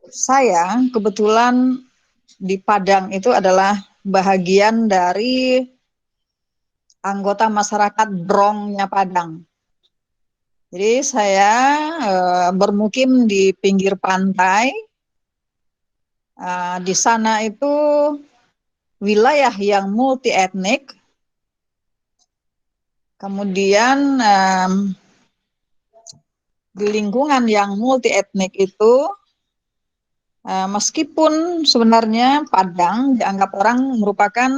Saya kebetulan di Padang itu adalah bahagian dari anggota masyarakat Brongnya Padang. Jadi saya bermukim di pinggir pantai. Di sana itu wilayah yang multi etnik. Kemudian di lingkungan yang multi etnik itu, meskipun sebenarnya Padang dianggap orang merupakan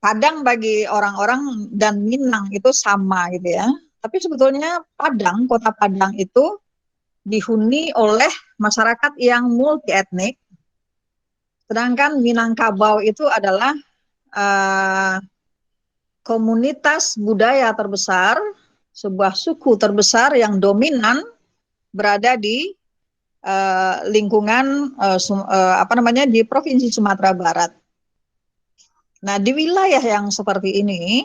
Padang bagi orang-orang dan Minang itu sama gitu ya. Tapi sebetulnya Padang, kota Padang itu dihuni oleh masyarakat yang multi etnik, sedangkan Minangkabau itu adalah uh, komunitas budaya terbesar, sebuah suku terbesar yang dominan berada di lingkungan di Provinsi Sumatera Barat. Nah, di wilayah yang seperti ini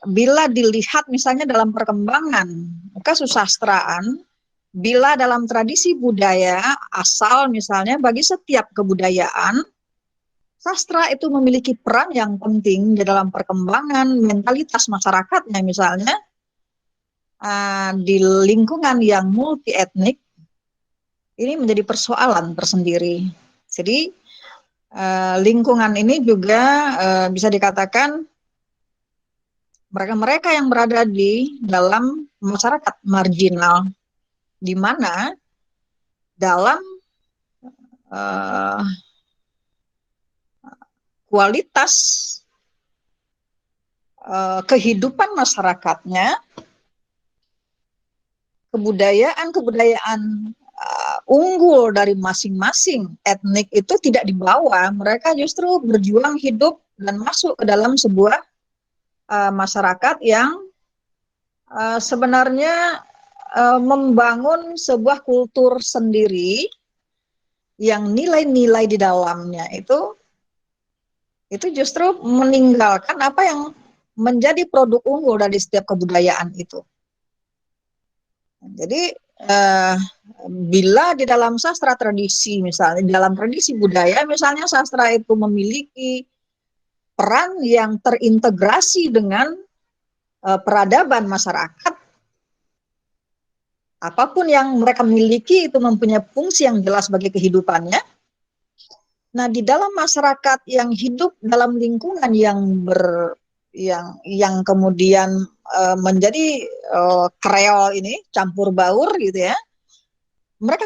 bila dilihat misalnya dalam perkembangan kesusastraan, bila dalam tradisi budaya asal misalnya bagi setiap kebudayaan, sastra itu memiliki peran yang penting di dalam perkembangan mentalitas masyarakatnya misalnya di lingkungan yang multi etnik, ini menjadi persoalan tersendiri. Jadi lingkungan ini juga bisa dikatakan mereka-mereka yang berada di dalam masyarakat marginal, di mana dalam kualitas kehidupan masyarakatnya, kebudayaan unggul dari masing-masing etnik itu tidak dibawa. Mereka justru berjuang hidup dan masuk ke dalam sebuah masyarakat yang sebenarnya membangun sebuah kultur sendiri yang nilai-nilai di dalamnya itu justru meninggalkan apa yang menjadi produk unggul dari setiap kebudayaan itu. Jadi bila di dalam sastra tradisi misalnya, di dalam tradisi budaya misalnya sastra itu memiliki peran yang terintegrasi dengan peradaban masyarakat, apapun yang mereka miliki itu mempunyai fungsi yang jelas bagi kehidupannya. Nah, di dalam masyarakat yang hidup dalam lingkungan yang kemudian menjadi kreol ini campur baur gitu ya, mereka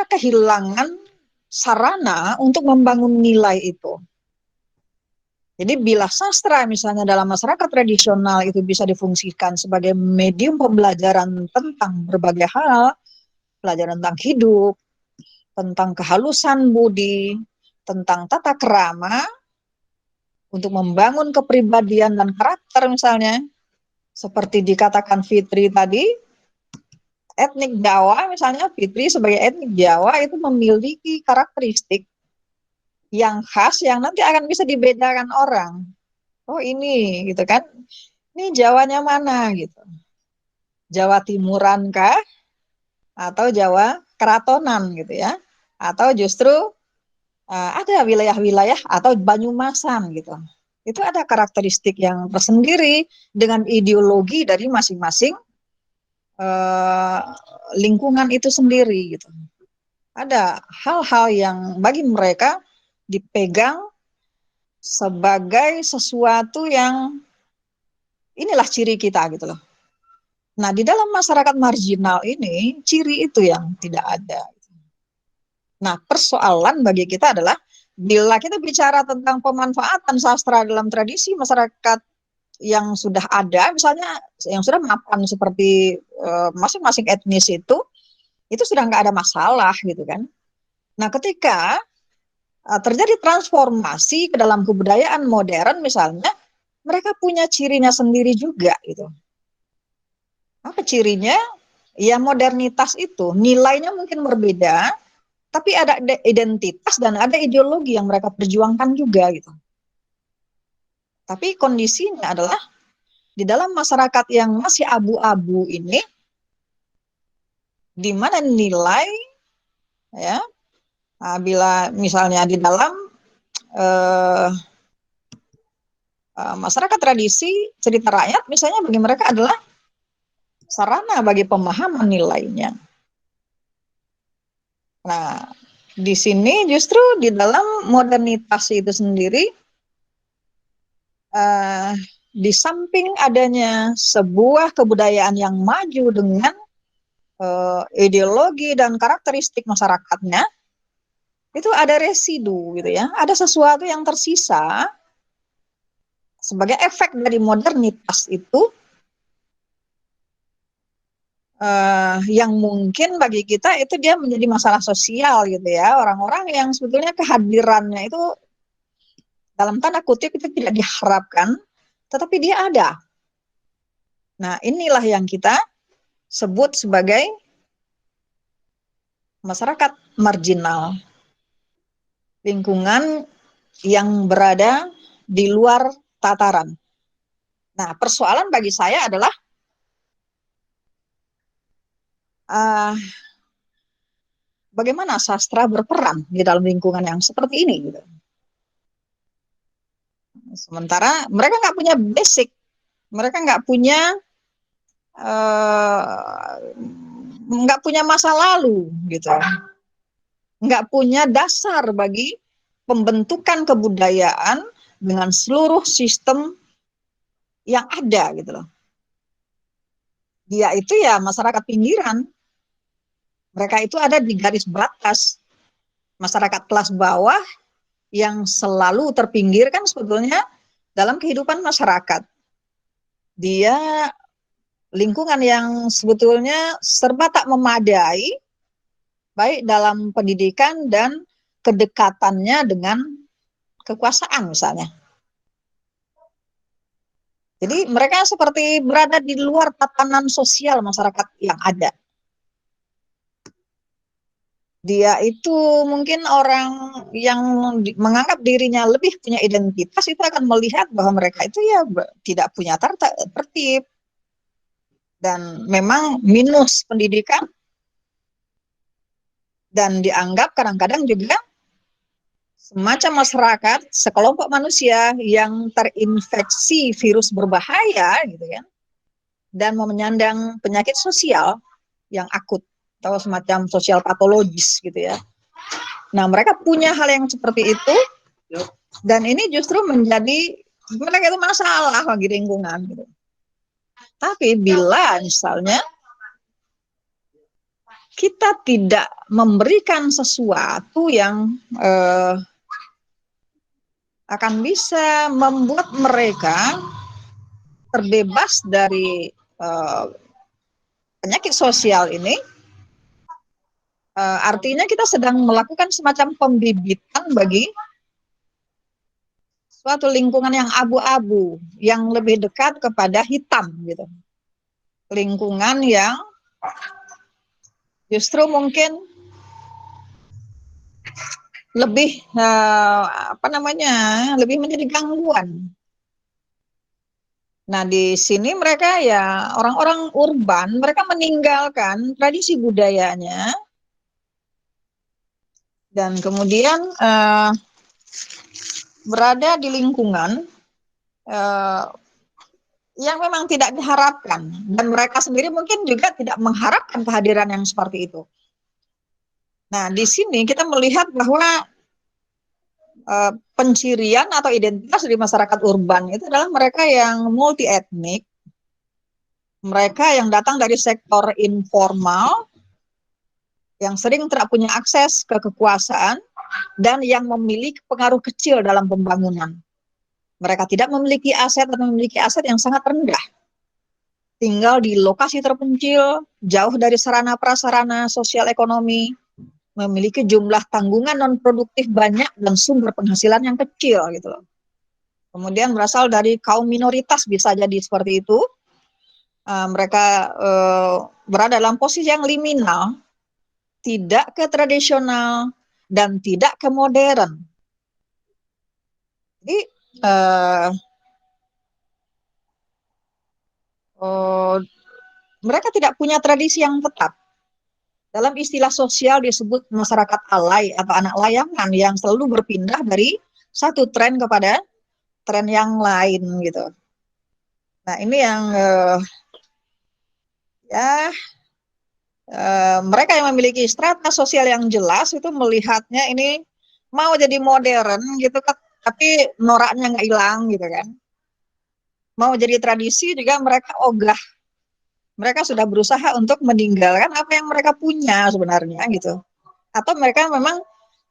kehilangan sarana untuk membangun nilai itu. Jadi bila sastra misalnya dalam masyarakat tradisional itu bisa difungsikan sebagai medium pembelajaran tentang berbagai hal, pelajaran tentang hidup, tentang kehalusan budi, tentang tata kerama, untuk membangun kepribadian dan karakter misalnya, seperti dikatakan Fitri tadi, etnik Jawa misalnya, Fitri sebagai etnik Jawa itu memiliki karakteristik yang khas yang nanti akan bisa dibedakan orang. Oh ini gitu kan, ini Jawanya mana gitu. Jawa Timuran kah? Atau Jawa Keratonan gitu ya. Atau justru ada wilayah-wilayah atau Banyumasan gitu. Itu ada karakteristik yang tersendiri dengan ideologi dari masing-masing lingkungan itu sendiri gitu. Ada hal-hal yang bagi mereka dipegang sebagai sesuatu yang inilah ciri kita gitu loh. Nah, di dalam masyarakat marginal ini ciri itu yang tidak ada. Nah, persoalan bagi kita adalah bila kita bicara tentang pemanfaatan sastra dalam tradisi masyarakat yang sudah ada, misalnya yang sudah mapan seperti masing-masing etnis itu sudah nggak ada masalah gitu kan. Nah, ketika terjadi transformasi ke dalam kebudayaan modern misalnya, mereka punya cirinya sendiri juga gitu. Apa cirinya? Ya modernitas itu, nilainya mungkin berbeda, tapi ada identitas dan ada ideologi yang mereka perjuangkan juga gitu. Tapi kondisinya adalah di dalam masyarakat yang masih abu-abu ini, di mana nilai, ya, bila misalnya di dalam masyarakat tradisi, cerita rakyat misalnya bagi mereka adalah sarana bagi pemahaman nilainya. Nah, di sini justru di dalam modernitas itu sendiri, di samping adanya sebuah kebudayaan yang maju dengan ideologi dan karakteristik masyarakatnya, itu ada residu gitu ya, ada sesuatu yang tersisa sebagai efek dari modernitas itu, yang mungkin bagi kita itu dia menjadi masalah sosial gitu ya, orang-orang yang sebetulnya kehadirannya itu dalam tanda kutip itu tidak diharapkan, tetapi dia ada. Nah, inilah yang kita sebut sebagai masyarakat marginal, lingkungan yang berada di luar tataran. Nah, persoalan bagi saya adalah bagaimana sastra berperan di dalam lingkungan yang seperti ini gitu. Sementara mereka nggak punya basic, mereka nggak punya masa lalu gitu, nggak punya dasar bagi pembentukan kebudayaan dengan seluruh sistem yang ada gitu loh. Dia itu ya masyarakat pinggiran, mereka itu ada di garis batas, masyarakat kelas bawah yang selalu terpinggirkan sebetulnya dalam kehidupan masyarakat. Dia lingkungan yang sebetulnya serba tak memadai, baik dalam pendidikan dan kedekatannya dengan kekuasaan misalnya. Jadi mereka seperti berada di luar tatanan sosial masyarakat yang ada. Dia itu mungkin orang yang menganggap dirinya lebih punya identitas itu akan melihat bahwa mereka itu ya tidak punya tertib dan memang minus pendidikan, dan dianggap kadang-kadang juga semacam masyarakat, sekelompok manusia yang terinfeksi virus berbahaya gitu ya, dan menyandang penyakit sosial yang akut atau semacam sosial patologis gitu ya. Nah, mereka punya hal yang seperti itu, dan ini justru menjadi mereka itu masalah bagi lingkungan gitu. Tapi bila misalnya kita tidak memberikan sesuatu yang akan bisa membuat mereka terbebas dari penyakit sosial ini, artinya kita sedang melakukan semacam pembibitan bagi suatu lingkungan yang abu-abu, yang lebih dekat kepada hitam gitu. Lingkungan yang justru mungkin lebih lebih menjadi gangguan. Nah, di sini mereka ya orang-orang urban, mereka meninggalkan tradisi budayanya dan kemudian berada di lingkungan yang memang tidak diharapkan, dan mereka sendiri mungkin juga tidak mengharapkan kehadiran yang seperti itu. Nah, di sini kita melihat bahwa pencirian atau identitas di masyarakat urban itu adalah mereka yang multi etnik, mereka yang datang dari sektor informal, yang sering tidak punya akses ke kekuasaan, dan yang memiliki pengaruh kecil dalam pembangunan. Mereka tidak memiliki aset atau memiliki aset yang sangat rendah. Tinggal di lokasi terpencil, jauh dari sarana prasarana sosial ekonomi, memiliki jumlah tanggungan non produktif banyak dan sumber penghasilan yang kecil gitu loh. Kemudian berasal dari kaum minoritas, bisa jadi seperti itu. Mereka berada dalam posisi yang liminal, tidak ke tradisional dan tidak ke modern. Jadi mereka tidak punya tradisi yang tetap. Dalam istilah sosial disebut masyarakat alay atau anak layangan yang selalu berpindah dari satu tren kepada tren yang lain gitu. Nah ini yang ya mereka yang memiliki strata sosial yang jelas itu melihatnya ini mau jadi modern gitu kan, tapi noraknya nggak hilang gitu kan. Mau jadi tradisi juga mereka ogah. Mereka sudah berusaha untuk meninggalkan apa yang mereka punya sebenarnya gitu. Atau mereka memang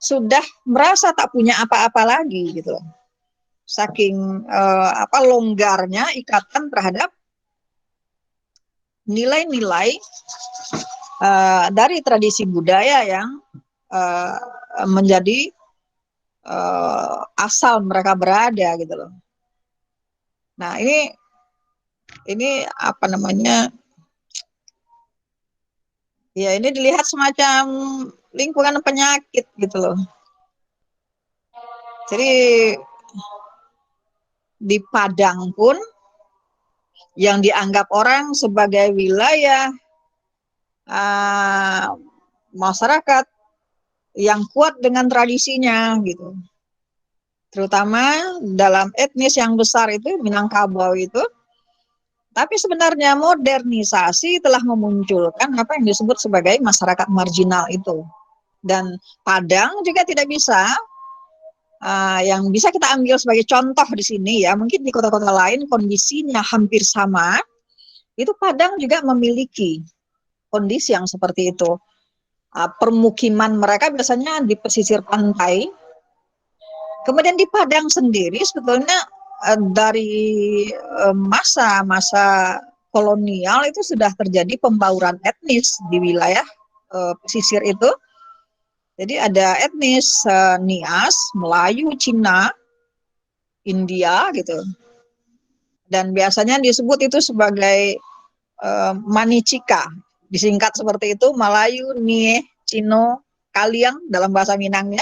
sudah merasa tak punya apa-apa lagi gitu. Saking longgarnya ikatan terhadap nilai-nilai dari tradisi budaya yang menjadi asal mereka berada gitu loh. Nah ini apa namanya? Ya ini dilihat semacam lingkungan penyakit gitu loh. Jadi di Padang pun yang dianggap orang sebagai wilayah masyarakat yang kuat dengan tradisinya gitu. Terutama dalam etnis yang besar itu Minangkabau itu. Tapi sebenarnya modernisasi telah memunculkan apa yang disebut sebagai masyarakat marginal itu. Dan Padang juga tidak bisa, yang bisa kita ambil sebagai contoh di sini ya, mungkin di kota-kota lain kondisinya hampir sama, itu Padang juga memiliki kondisi yang seperti itu. Permukiman mereka biasanya di pesisir pantai. Kemudian di Padang sendiri sebetulnya dari masa-masa kolonial itu sudah terjadi pembauran etnis di wilayah pesisir itu. Jadi ada etnis Nias, Melayu, Cina, India gitu. Dan biasanya disebut itu sebagai Manicika. Disingkat seperti itu, Melayu, Nie, Cino, Kaliang dalam bahasa Minangnya.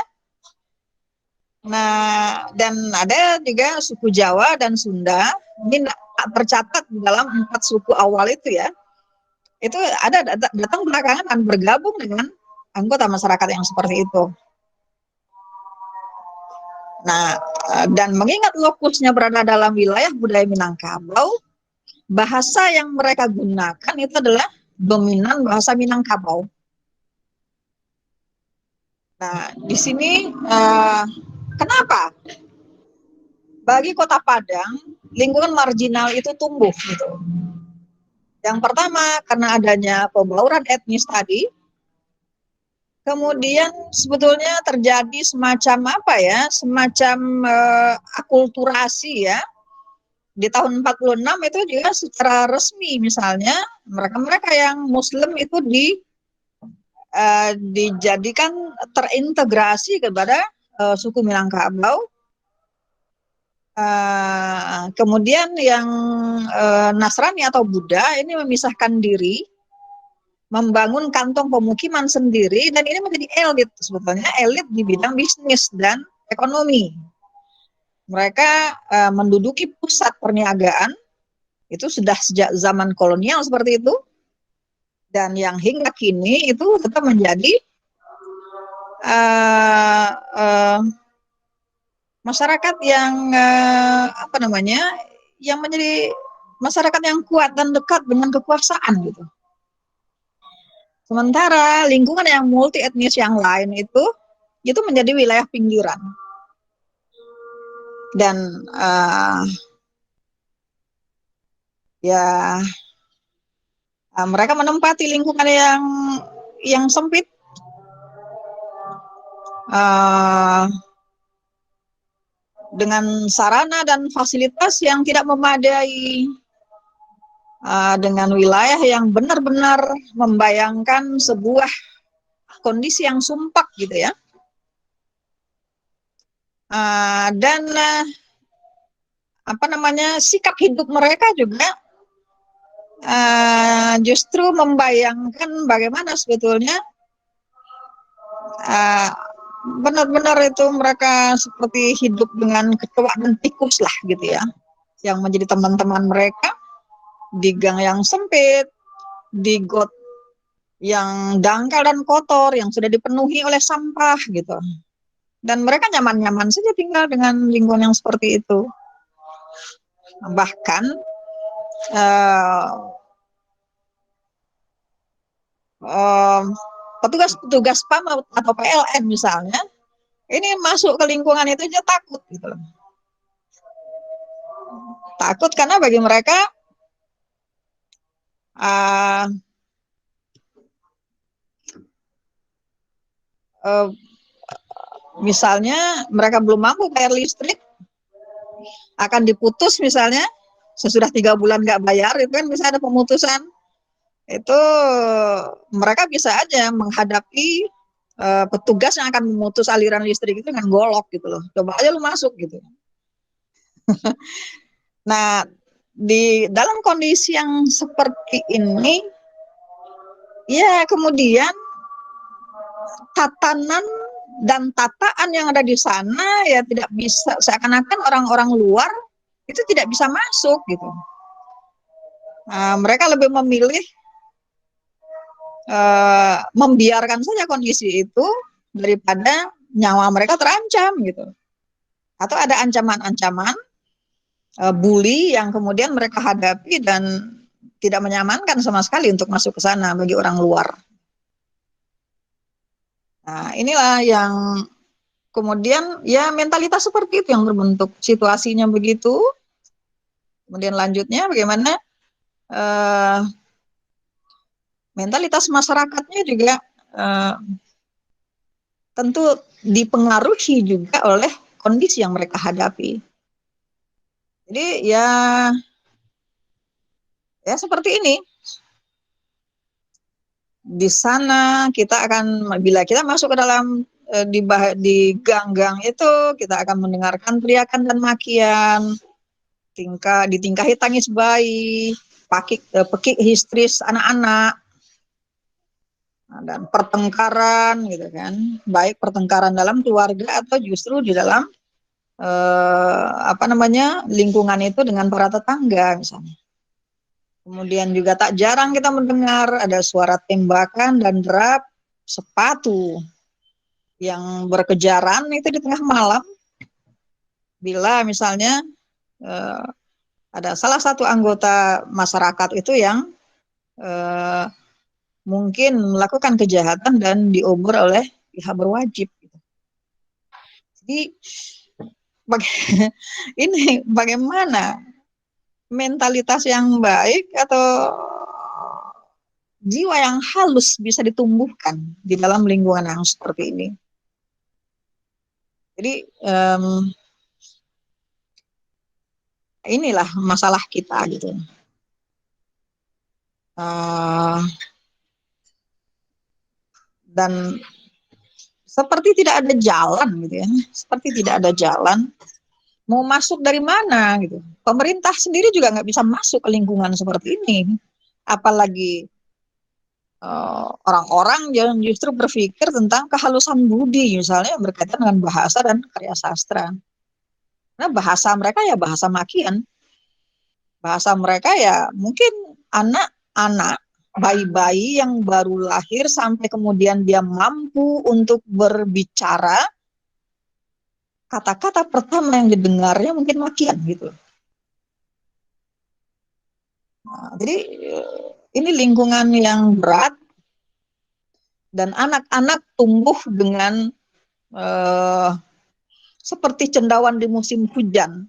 Nah, dan ada juga suku Jawa dan Sunda. Ini tercatat dalam 4 suku awal itu ya. Itu ada datang belakangan dan bergabung dengan anggota masyarakat yang seperti itu. Nah, dan mengingat lokusnya berada dalam wilayah budaya Minangkabau, bahasa yang mereka gunakan itu adalah dominan bahasa Minangkabau. Nah, di sini kenapa? Bagi Kota Padang, lingkungan marginal itu tumbuh gitu. Yang pertama karena adanya pembauran etnis tadi, kemudian sebetulnya terjadi semacam apa ya, semacam akulturasi ya. Di tahun 46 itu juga secara resmi misalnya mereka-mereka yang Muslim itu dijadikan terintegrasi kepada suku Minangkabau. Kemudian yang Nasrani atau Buddha ini memisahkan diri, membangun kantong pemukiman sendiri, dan ini menjadi elit sebetulnya, elit di bidang bisnis dan ekonomi. Mereka menduduki pusat perniagaan itu sudah sejak zaman kolonial seperti itu, dan yang hingga kini itu tetap menjadi masyarakat yang apa namanya, yang menjadi masyarakat yang kuat dan dekat dengan kekuasaan gitu. Sementara lingkungan yang multi etnis yang lain itu menjadi wilayah pinggiran. Dan ya mereka menempati lingkungan yang sempit, dengan sarana dan fasilitas yang tidak memadai, dengan wilayah yang benar-benar membayangkan sebuah kondisi yang sumpah gitu ya. Dan apa namanya, sikap hidup mereka juga justru membayangkan bagaimana sebetulnya benar-benar itu mereka seperti hidup dengan kecoa dan tikus lah gitu ya, yang menjadi teman-teman mereka di gang yang sempit, di got yang dangkal dan kotor, yang sudah dipenuhi oleh sampah gitu. Dan mereka nyaman-nyaman saja tinggal dengan lingkungan yang seperti itu. Bahkan eh, eh, petugas-petugas PAM atau PLN misalnya, ini masuk ke lingkungan itu aja takut gitu loh. Takut karena bagi mereka uh, uh, misalnya mereka belum mampu bayar listrik, akan diputus misalnya sesudah 3 bulan nggak bayar, itu kan bisa ada pemutusan. Itu mereka bisa aja menghadapi petugas yang akan memutus aliran listrik itu dengan golok gitu loh. Coba aja lu masuk gitu. Nah, di dalam kondisi yang seperti ini, ya kemudian tatanan dan tataan yang ada di sana ya tidak bisa, seakan-akan orang-orang luar itu tidak bisa masuk gitu. Nah, mereka lebih memilih membiarkan saja kondisi itu daripada nyawa mereka terancam gitu. Atau ada ancaman-ancaman bully yang kemudian mereka hadapi dan tidak menyamankan sama sekali untuk masuk ke sana bagi orang luar. Nah, inilah yang kemudian ya mentalitas seperti itu yang terbentuk, situasinya begitu. Kemudian lanjutnya bagaimana mentalitas masyarakatnya juga tentu dipengaruhi juga oleh kondisi yang mereka hadapi. Jadi ya seperti ini. Di sana kita akan, bila kita masuk ke dalam di gang-gang itu, kita akan mendengarkan teriakan dan makian, ditingkahi tangis bayi, pekik histeris anak-anak, dan pertengkaran gitu kan, baik pertengkaran dalam keluarga atau justru di dalam lingkungan itu dengan para tetangga misalnya. Kemudian juga tak jarang kita mendengar ada suara tembakan dan derap sepatu yang berkejaran itu di tengah malam. Bila misalnya ada salah satu anggota masyarakat itu yang mungkin melakukan kejahatan dan diobor oleh pihak berwajib. Jadi ini bagaimana mentalitas yang baik atau jiwa yang halus bisa ditumbuhkan di dalam lingkungan yang seperti ini. Jadi inilah masalah kita gitu. Dan seperti tidak ada jalan gitu ya, seperti tidak ada jalan. Mau masuk dari mana gitu? Pemerintah sendiri juga nggak bisa masuk ke lingkungan seperti ini. Apalagi orang-orang yang justru berpikir tentang kehalusan budi, misalnya berkaitan dengan bahasa dan karya sastra. Nah, bahasa mereka ya bahasa makian. Bahasa mereka ya mungkin anak-anak, bayi-bayi yang baru lahir sampai kemudian dia mampu untuk berbicara, kata-kata pertama yang didengarnya mungkin makian gitu. Nah, jadi ini lingkungan yang berat dan anak-anak tumbuh dengan seperti cendawan di musim hujan.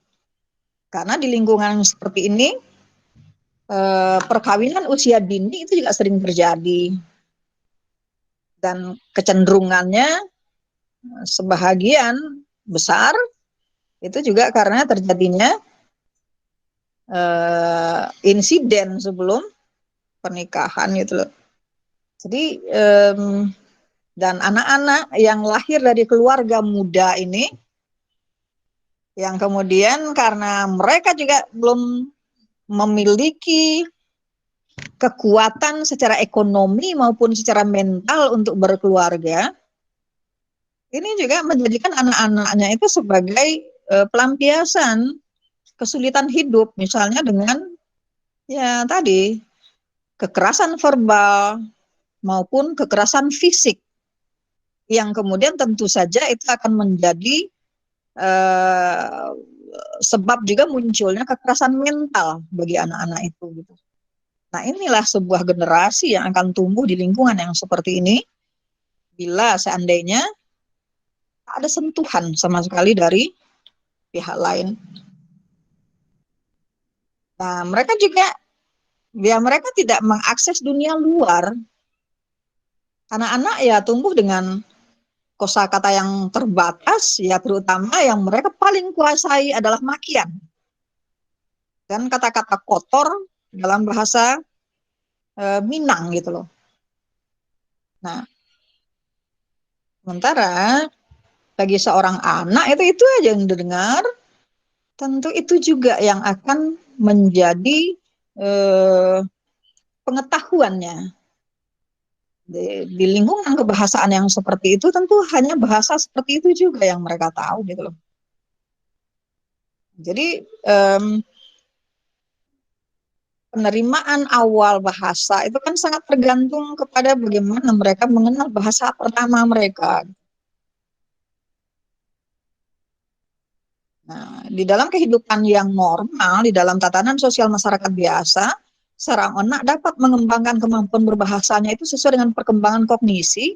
Karena di lingkungan seperti ini perkawinan usia dini itu juga sering terjadi. Dan kecenderungannya sebahagian besar itu juga karena terjadinya insiden sebelum pernikahan gitu loh. Jadi dan anak-anak yang lahir dari keluarga muda ini yang kemudian karena mereka juga belum memiliki kekuatan secara ekonomi maupun secara mental untuk berkeluarga, ini juga menjadikan anak-anaknya itu sebagai pelampiasan kesulitan hidup, misalnya dengan ya tadi kekerasan verbal, maupun kekerasan fisik, yang kemudian tentu saja itu akan menjadi eh, sebab juga munculnya kekerasan mental bagi anak-anak itu gitu. Nah, inilah sebuah generasi yang akan tumbuh di lingkungan yang seperti ini bila seandainya ada sentuhan sama sekali dari pihak lain. Nah, mereka juga ya mereka tidak mengakses dunia luar. Anak-anak ya tumbuh dengan kosakata yang terbatas, ya terutama yang mereka paling kuasai adalah makian dan kata-kata kotor dalam bahasa Minang gitu loh. Nah, sementara bagi seorang anak itu aja yang didengar, tentu itu juga yang akan menjadi eh, pengetahuannya. Di lingkungan kebahasaan yang seperti itu tentu hanya bahasa seperti itu juga yang mereka tahu gitu loh. Jadi penerimaan awal bahasa itu kan sangat tergantung kepada bagaimana mereka mengenal bahasa pertama mereka. Nah, di dalam kehidupan yang normal, di dalam tatanan sosial masyarakat biasa, seorang anak dapat mengembangkan kemampuan berbahasanya itu sesuai dengan perkembangan kognisi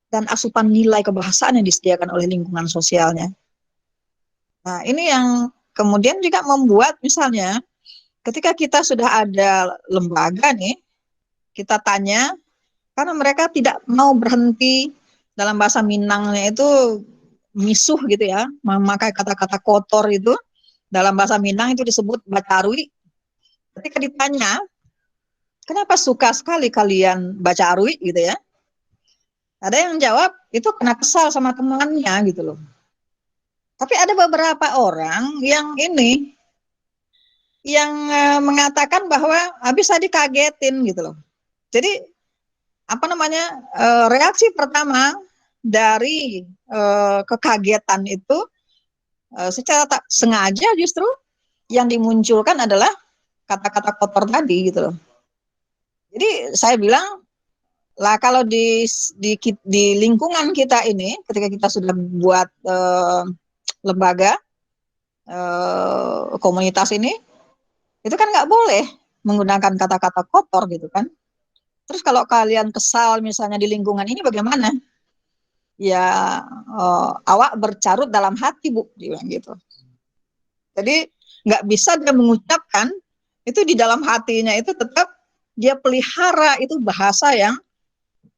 dan asupan nilai kebahasaan yang disediakan oleh lingkungan sosialnya. Nah, ini yang kemudian juga membuat misalnya ketika kita sudah ada lembaga nih, kita tanya, karena mereka tidak mau berhenti dalam bahasa Minangnya itu misuh gitu ya, memakai kata-kata kotor itu, dalam bahasa Minang itu disebut bacarui. Ketika ditanya, kenapa suka sekali kalian bacarui gitu ya, ada yang jawab, itu kena kesal sama temannya gitu loh. Tapi ada beberapa orang yang ini, yang mengatakan bahwa bisa dikagetin gitu loh. Jadi apa namanya, reaksi pertama dari kekagetan itu secara tak sengaja justru yang dimunculkan adalah kata-kata kotor tadi gitu loh. Jadi saya bilang lah kalau di lingkungan kita ini ketika kita sudah buat lembaga komunitas ini itu kan nggak boleh menggunakan kata-kata kotor gitu kan. Terus kalau kalian kesal misalnya di lingkungan ini bagaimana? Ya awak bercarut dalam hati bu, dia bilang gitu. Jadi nggak bisa dia mengucapkan itu di dalam hatinya itu tetap dia pelihara itu bahasa yang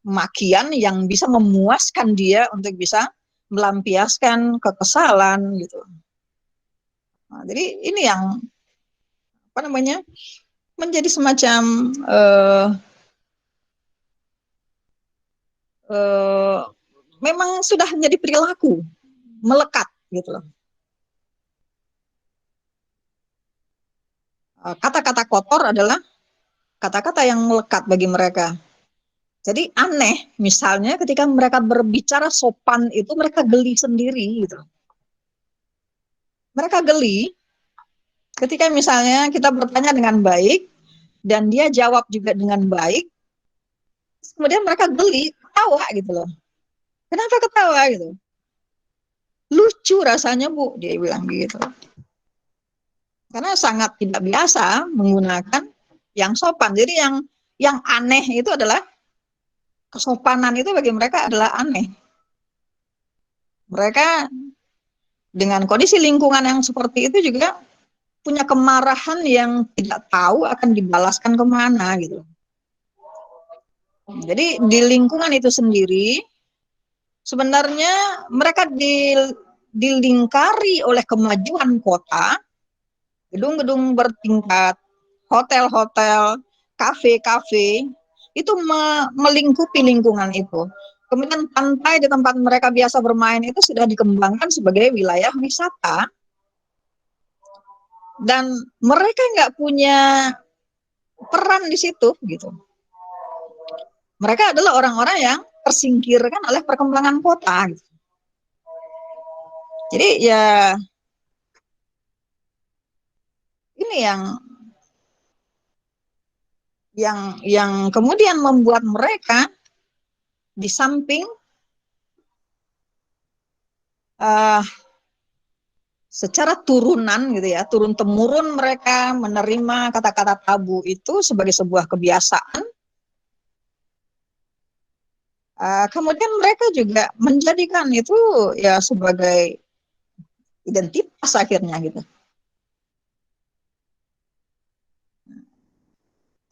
makian yang bisa memuaskan dia untuk bisa melampiaskan kekesalan gitu. Nah, jadi ini yang apa namanya menjadi semacam uh, uh, memang sudah menjadi perilaku melekat gitu loh. Kata-kata kotor adalah kata-kata yang melekat bagi mereka. Jadi aneh, misalnya ketika mereka berbicara sopan itu mereka geli sendiri gitu. Mereka geli ketika misalnya kita bertanya dengan baik dan dia jawab juga dengan baik, kemudian mereka geli, ketawa gitu loh. Kenapa ketawa gitu? Lucu rasanya bu, dia bilang gitu. Karena sangat tidak biasa menggunakan yang sopan. Jadi yang aneh itu adalah kesopanan itu bagi mereka adalah aneh. Mereka dengan kondisi lingkungan yang seperti itu juga punya kemarahan yang tidak tahu akan dibalaskan kemana gitu. Jadi di lingkungan itu sendiri sebenarnya mereka dilingkari oleh kemajuan kota, gedung-gedung bertingkat, hotel-hotel, kafe-kafe, itu melingkupi lingkungan itu. Kemudian pantai di tempat mereka biasa bermain itu sudah dikembangkan sebagai wilayah wisata dan mereka nggak punya peran di situ gitu. Mereka adalah orang-orang yang tersingkirkan oleh perkembangan kota. Gitu. Jadi ya ini yang yang kemudian membuat mereka di samping secara turunan gitu ya, turun temurun mereka menerima kata-kata tabu itu sebagai sebuah kebiasaan. Kemudian mereka juga menjadikan itu ya sebagai identitas akhirnya gitu.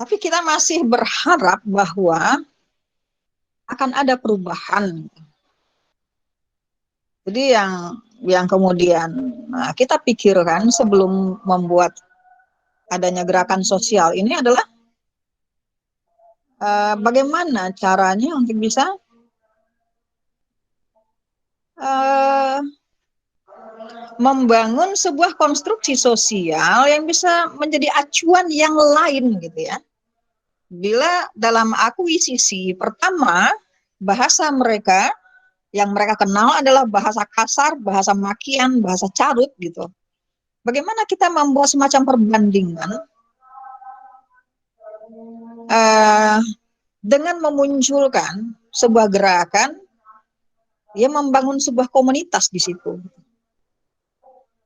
Tapi kita masih berharap bahwa akan ada perubahan. Jadi yang kemudian kita pikirkan sebelum membuat adanya gerakan sosial ini adalah bagaimana caranya untuk bisa uh, membangun sebuah konstruksi sosial yang bisa menjadi acuan yang lain gitu ya. Bila dalam akuisisi pertama bahasa mereka yang mereka kenal adalah bahasa kasar, bahasa makian, bahasa carut gitu. Bagaimana kita membuat semacam perbandingan uh, dengan memunculkan sebuah gerakan yang membangun sebuah komunitas di situ,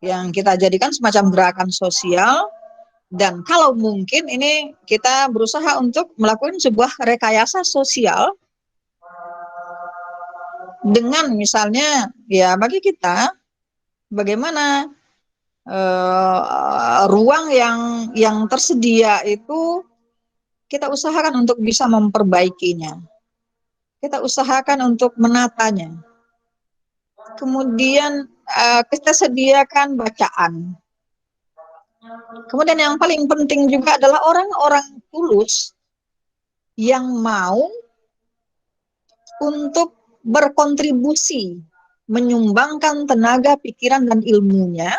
yang kita jadikan semacam gerakan sosial. Dan kalau mungkin ini kita berusaha untuk melakukan sebuah rekayasa sosial dengan misalnya ya bagi kita bagaimana ruang yang tersedia itu kita usahakan untuk bisa memperbaikinya. Kita usahakan untuk menatanya. Kemudian kita sediakan bacaan. Kemudian yang paling penting juga adalah orang-orang tulus yang mau untuk berkontribusi, menyumbangkan tenaga, pikiran, dan ilmunya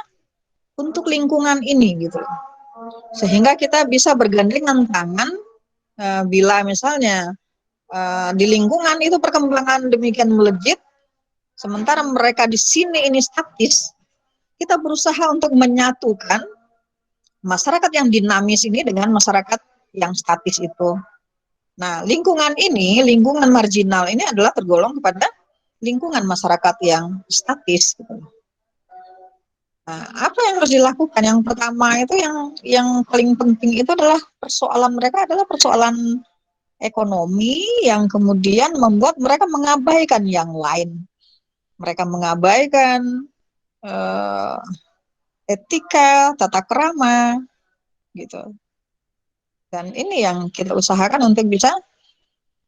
untuk lingkungan ini gitu. Sehingga kita bisa bergandengan tangan bila misalnya di lingkungan itu perkembangan demikian melejit, sementara mereka di sini ini statis, kita berusaha untuk menyatukan masyarakat yang dinamis ini dengan masyarakat yang statis itu. Nah, lingkungan ini, lingkungan marginal ini adalah tergolong kepada lingkungan masyarakat yang statis. Gitu. Nah, apa yang harus dilakukan? Yang pertama itu yang paling penting itu adalah persoalan mereka adalah persoalan ekonomi yang kemudian membuat mereka mengabaikan yang lain. Mereka mengabaikan etika, tata krama, gitu. Dan ini yang kita usahakan untuk bisa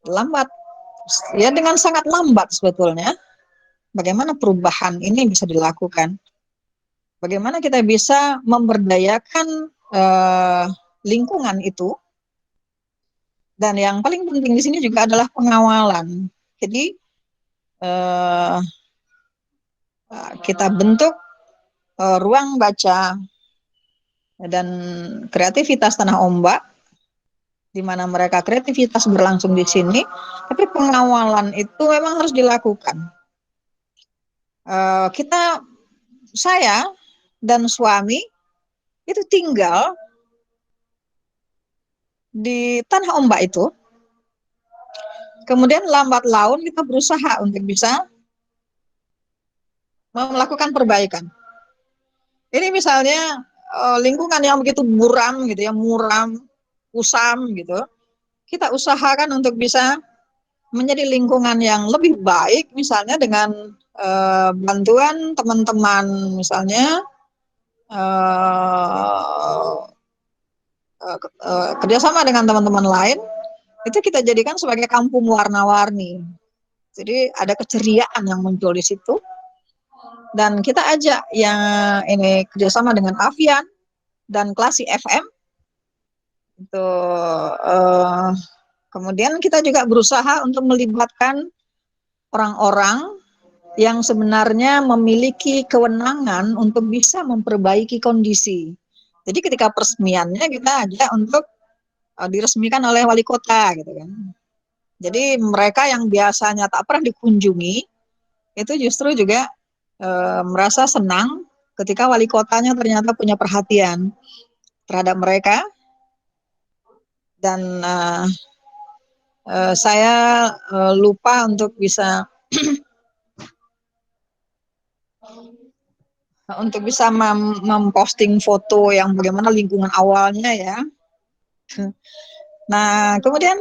lambat, ya dengan sangat lambat sebetulnya. Bagaimana perubahan ini bisa dilakukan? Bagaimana kita bisa memberdayakan lingkungan itu? Dan yang paling penting di sini juga adalah pengawalan. Jadi kita bentuk ruang baca dan kreativitas tanah ombak, di mana mereka kreativitas berlangsung di sini, tapi pengawalan itu memang harus dilakukan. Saya dan suami itu tinggal di tanah ombak itu, kemudian lambat laun kita berusaha untuk bisa melakukan perbaikan. Ini misalnya lingkungan yang begitu buram gitu ya, muram, usam gitu, kita usahakan untuk bisa menjadi lingkungan yang lebih baik, misalnya dengan bantuan teman-teman, misalnya kerjasama dengan teman-teman lain, itu kita jadikan sebagai kampung warna-warni. Jadi ada keceriaan yang muncul di situ. Dan kita ajak yang ini kerjasama dengan Avian dan Klasi FM. Itu, kemudian kita juga berusaha untuk melibatkan orang-orang yang sebenarnya memiliki kewenangan untuk bisa memperbaiki kondisi. Jadi ketika peresmiannya kita ajak untuk diresmikan oleh wali kota gitu kan. Jadi mereka yang biasanya tak pernah dikunjungi itu justru juga merasa senang ketika wali kotanya ternyata punya perhatian terhadap mereka. dan saya lupa untuk bisa memposting foto yang bagaimana lingkungan awalnya ya. Nah, kemudian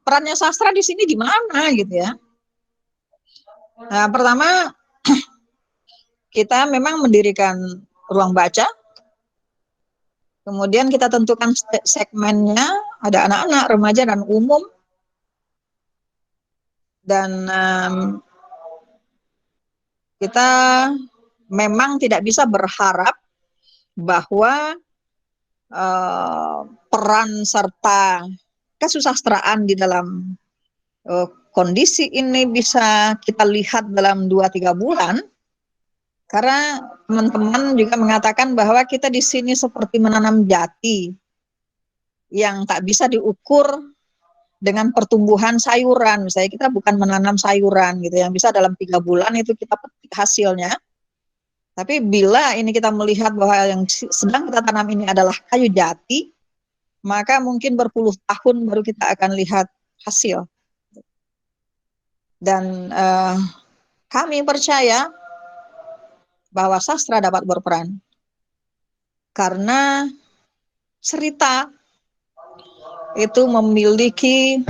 perannya sastra di sini di mana gitu ya? Nah, pertama kita memang mendirikan ruang baca, kemudian kita tentukan segmennya, ada anak-anak, remaja, dan umum, dan kita memang tidak bisa berharap bahwa peran serta kesusastraan di dalam kondisi ini bisa kita lihat dalam 2-3 bulan, karena teman-teman juga mengatakan bahwa kita di sini seperti menanam jati yang tak bisa diukur dengan pertumbuhan sayuran. Misalnya kita bukan menanam sayuran gitu yang bisa dalam 3 bulan itu kita petik hasilnya. Tapi bila ini kita melihat bahwa yang sedang kita tanam ini adalah kayu jati, maka mungkin berpuluh tahun baru kita akan lihat hasil. Dan kami percaya bahwa sastra dapat berperan karena cerita itu memiliki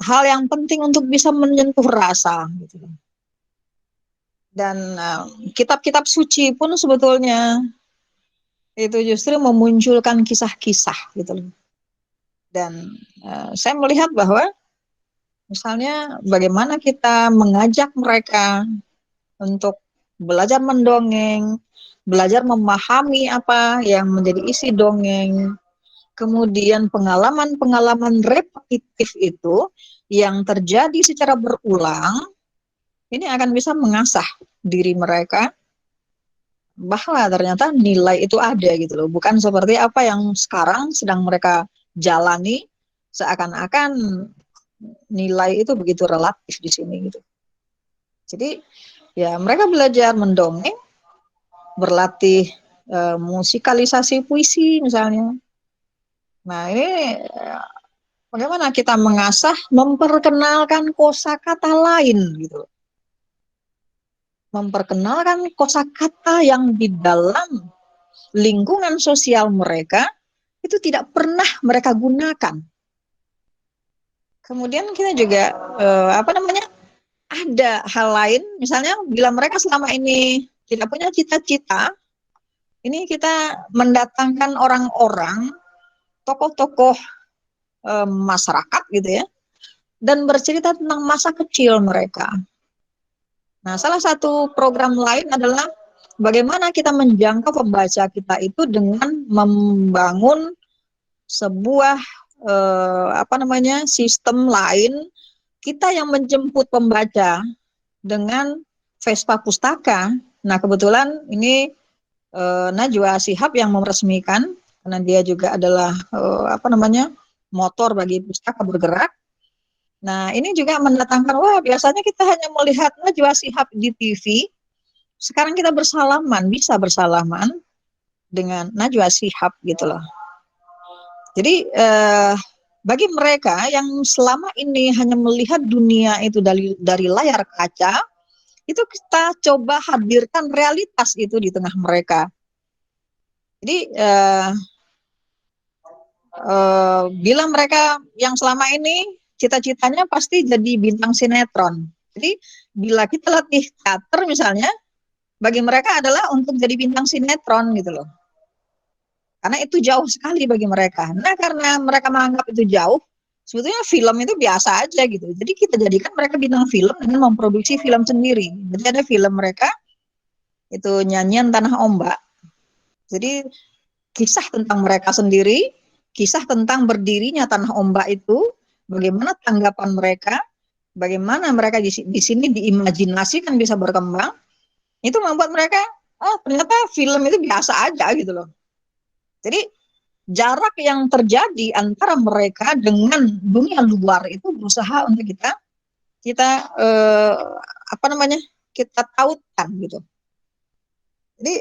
hal yang penting untuk bisa menyentuh rasa gitu. Dan kitab-kitab suci pun sebetulnya itu justru memunculkan kisah-kisah gitu. Dan saya melihat bahwa misalnya bagaimana kita mengajak mereka untuk belajar mendongeng, belajar memahami apa yang menjadi isi dongeng, kemudian pengalaman-pengalaman repetitif itu yang terjadi secara berulang, ini akan bisa mengasah diri mereka bahwa ternyata nilai itu ada gitu loh. Bukan seperti apa yang sekarang sedang mereka jalani, seakan-akan nilai itu begitu relatif di sini gitu. Jadi ya mereka belajar mendongeng, berlatih musikalisasi puisi misalnya. Nah ini bagaimana kita mengasah, memperkenalkan kosakata lain gitu. Memperkenalkan kosakata yang di dalam lingkungan sosial mereka itu tidak pernah mereka gunakan. Kemudian kita juga ada hal lain, misalnya bila mereka selama ini tidak punya cita-cita, ini kita mendatangkan orang-orang, tokoh-tokoh masyarakat gitu ya, dan bercerita tentang masa kecil mereka. Nah, salah satu program lain adalah bagaimana kita menjangkau pembaca kita itu dengan membangun sebuah sistem lain, kita yang menjemput pembaca dengan Vespa Pustaka. Nah, kebetulan ini Najwa Shihab yang meresmikan, karena dia juga adalah motor bagi pustaka bergerak. Nah, ini juga mendatangkan, wah biasanya kita hanya melihat Najwa Shihab di TV, sekarang kita bisa bersalaman dengan Najwa Shihab gitu loh. Jadi bagi mereka yang selama ini hanya melihat dunia itu dari layar kaca, itu kita coba hadirkan realitas itu di tengah mereka. Jadi bila mereka yang selama ini cita-citanya pasti jadi bintang sinetron. Jadi bila kita latih teater misalnya, bagi mereka adalah untuk jadi bintang sinetron gitu loh. Karena itu jauh sekali bagi mereka. Nah, karena mereka menganggap itu jauh, sebetulnya film itu biasa aja gitu. Jadi kita jadikan mereka bintang film dengan memproduksi film sendiri. Jadi ada film mereka, itu Nyanyian Tanah Ombak. Jadi kisah tentang mereka sendiri, kisah tentang berdirinya Tanah Ombak itu, bagaimana tanggapan mereka, bagaimana mereka di sini diimajinasikan bisa berkembang, itu membuat mereka, ternyata film itu biasa aja gitu loh. Jadi jarak yang terjadi antara mereka dengan dunia luar itu berusaha untuk kita kita tautkan gitu. Jadi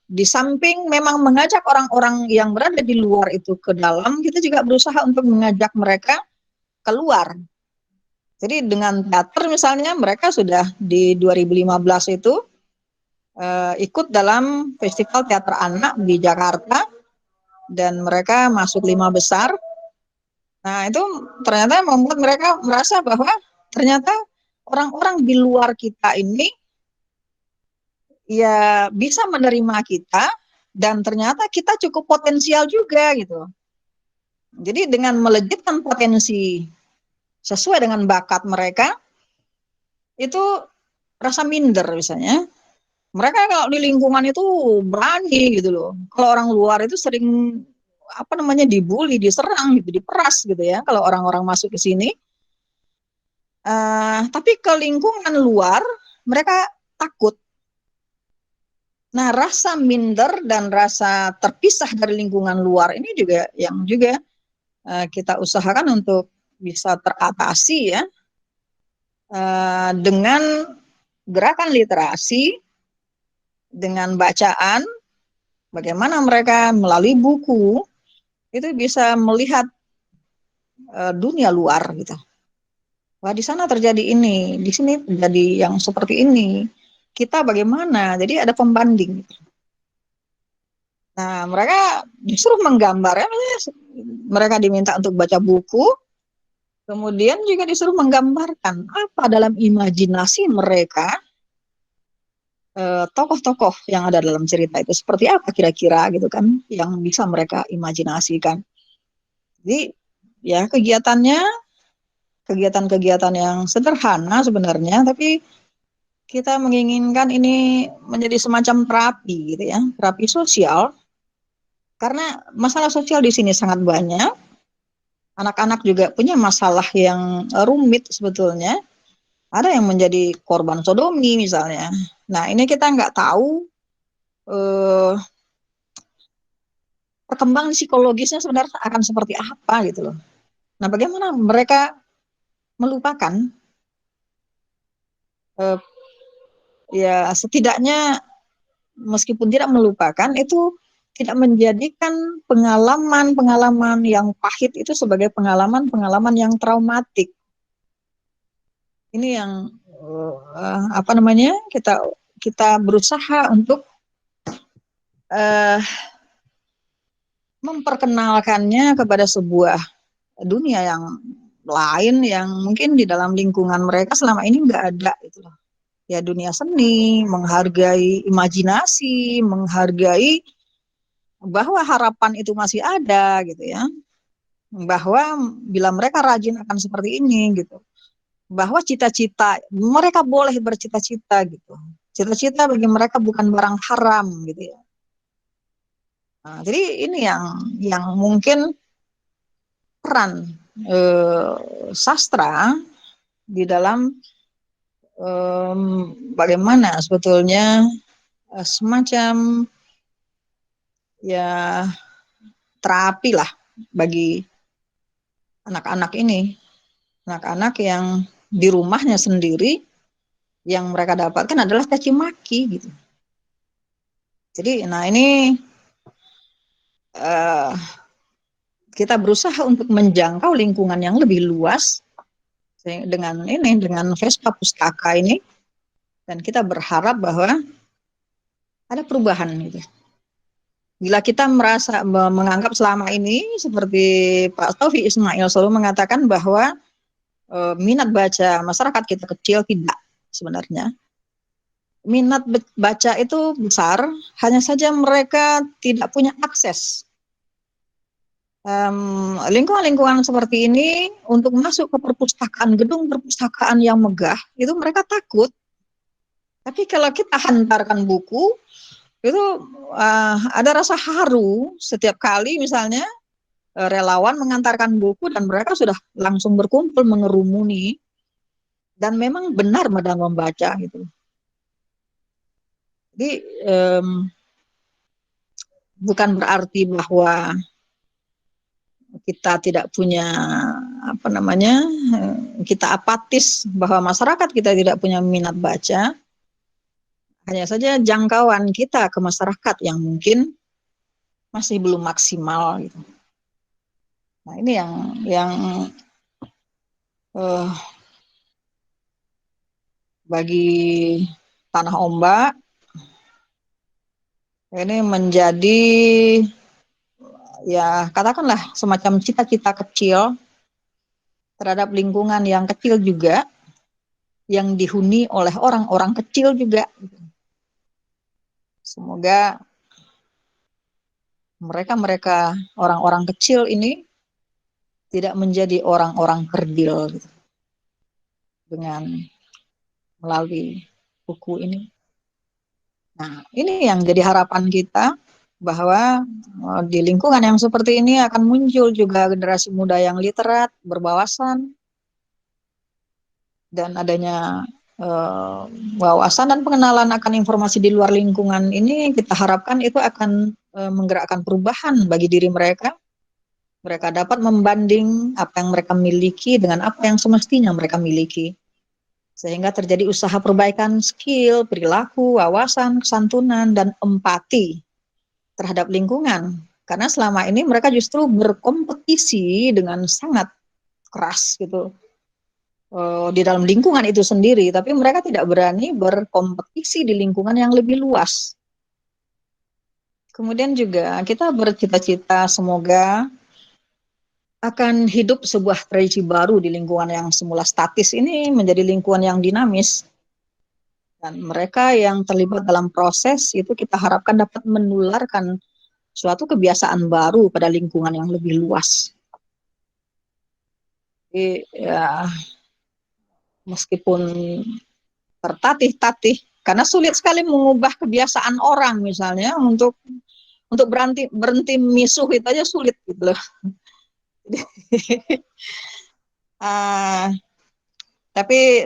di samping memang mengajak orang-orang yang berada di luar itu ke dalam, kita juga berusaha untuk mengajak mereka keluar. Jadi dengan teater misalnya, mereka sudah di 2015 itu ikut dalam festival teater anak di Jakarta, dan mereka masuk 5 besar. Nah, itu ternyata membuat mereka merasa bahwa ternyata orang-orang di luar kita ini ya bisa menerima kita, dan ternyata kita cukup potensial juga gitu. Jadi dengan melejitkan potensi sesuai dengan bakat mereka, itu rasa minder misalnya. Mereka kalau di lingkungan itu berani gitu loh. Kalau orang luar itu sering dibully, diserang gitu, diperas gitu ya. Kalau orang-orang masuk ke sini, tapi ke lingkungan luar mereka takut. Nah, rasa minder dan rasa terpisah dari lingkungan luar ini juga yang juga kita usahakan untuk bisa teratasi ya, dengan gerakan literasi, dengan bacaan, bagaimana mereka melalui buku itu bisa melihat dunia luar gitu. Wah, di sana terjadi ini, di sini terjadi yang seperti ini. Kita bagaimana? Jadi ada pembanding. Nah, mereka disuruh menggambar ya. Mereka diminta untuk baca buku, kemudian juga disuruh menggambarkan apa dalam imajinasi mereka tokoh-tokoh yang ada dalam cerita itu seperti apa kira-kira gitu kan, yang bisa mereka imajinasikan. Jadi ya kegiatan-kegiatan yang sederhana sebenarnya, tapi kita menginginkan ini menjadi semacam terapi gitu ya, terapi sosial, karena masalah sosial di sini sangat banyak. Anak-anak juga punya masalah yang rumit sebetulnya. Ada yang menjadi korban sodomi misalnya. Nah, ini kita nggak tahu eh, perkembangan psikologisnya sebenarnya akan seperti apa gitu loh. Nah, bagaimana mereka melupakan, eh, ya setidaknya meskipun tidak melupakan, itu tidak menjadikan pengalaman-pengalaman yang pahit itu sebagai pengalaman-pengalaman yang traumatik. Ini yang kita kita berusaha untuk uh, memperkenalkannya kepada sebuah dunia yang lain yang mungkin di dalam lingkungan mereka selama ini nggak ada gitu loh. Ya, dunia seni, menghargai imajinasi, menghargai bahwa harapan itu masih ada gitu ya. Bahwa bila mereka rajin akan seperti ini gitu. Bahwa cita-cita, mereka boleh bercita-cita gitu. Cita-cita bagi mereka bukan barang haram gitu ya. Nah, jadi ini yang mungkin peran sastra di dalam bagaimana sebetulnya semacam ya terapi lah bagi anak-anak ini, anak-anak yang di rumahnya sendiri yang mereka dapatkan adalah caci maki gitu. Jadi, nah ini kita berusaha untuk menjangkau lingkungan yang lebih luas dengan Vespa Pustaka ini, dan kita berharap bahwa ada perubahan gitu. Bila kita menganggap selama ini seperti Pak Taufik Ismail selalu mengatakan bahwa minat baca masyarakat kita kecil, tidak sebenarnya. Minat baca itu besar, hanya saja mereka tidak punya akses. Lingkungan-lingkungan seperti ini untuk masuk ke perpustakaan, gedung perpustakaan yang megah, itu mereka takut. Tapi kalau kita hantarkan buku, itu ada rasa haru setiap kali misalnya relawan mengantarkan buku dan mereka sudah langsung berkumpul mengerumuni dan memang benar sedang membaca gitu. Jadi bukan berarti bahwa kita tidak punya kita apatis bahwa masyarakat kita tidak punya minat baca. Hanya saja jangkauan kita ke masyarakat yang mungkin masih belum maksimal gitu. Nah, ini yang uh, bagi Tanah Ombak ini menjadi, ya katakanlah, semacam cita-cita kecil terhadap lingkungan yang kecil juga, yang dihuni oleh orang-orang kecil juga. Semoga mereka-mereka orang-orang kecil ini tidak menjadi orang-orang kerdil gitu, dengan melalui buku ini. Nah, ini yang jadi harapan kita, bahwa di lingkungan yang seperti ini akan muncul juga generasi muda yang literat, berwawasan, dan adanya wawasan dan pengenalan akan informasi di luar lingkungan ini, kita harapkan itu akan menggerakkan perubahan bagi diri mereka. Mereka dapat membanding apa yang mereka miliki dengan apa yang semestinya mereka miliki, sehingga terjadi usaha perbaikan skill, perilaku, wawasan, kesantunan, dan empati terhadap lingkungan. Karena selama ini mereka justru berkompetisi dengan sangat keras gitu di dalam lingkungan itu sendiri, tapi mereka tidak berani berkompetisi di lingkungan yang lebih luas. Kemudian juga kita bercita-cita semoga akan hidup sebuah tradisi baru di lingkungan yang semula statis ini menjadi lingkungan yang dinamis. Dan mereka yang terlibat dalam proses itu kita harapkan dapat menularkan suatu kebiasaan baru pada lingkungan yang lebih luas. Jadi ya, meskipun tertatih-tatih, karena sulit sekali mengubah kebiasaan orang, misalnya untuk berhenti misuh itu aja sulit gitu loh. uh, tapi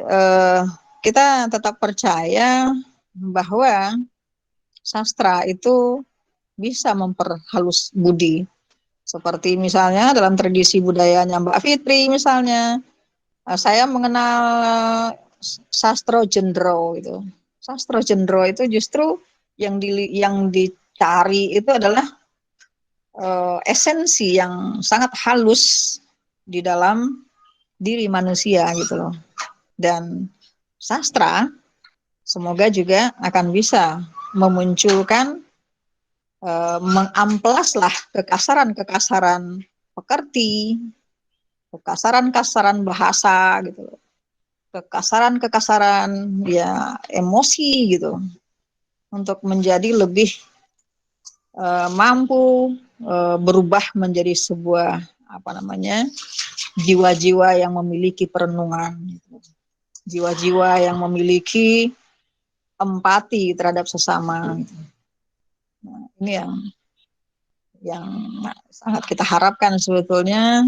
kita tetap percaya bahwa sastra itu bisa memperhalus budi. Seperti misalnya dalam tradisi budayanya Mbak Fitri misalnya, saya mengenal sastro gendro itu. Sastro gendro itu justru yang dicari itu adalah esensi yang sangat halus di dalam diri manusia gitu loh. Dan sastra semoga juga akan bisa memunculkan, mengamplaslah kekasaran-kekasaran pekerti, kekasaran-kekasaran bahasa gitu loh, kekasaran-kekasaran ya emosi gitu, untuk menjadi lebih mampu berubah menjadi sebuah jiwa-jiwa yang memiliki perenungan, jiwa-jiwa yang memiliki empati terhadap sesama. Nah, ini yang sangat kita harapkan sebetulnya,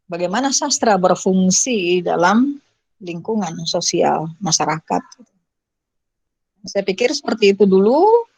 bagaimana sastra berfungsi dalam lingkungan sosial masyarakat. Saya pikir seperti itu dulu.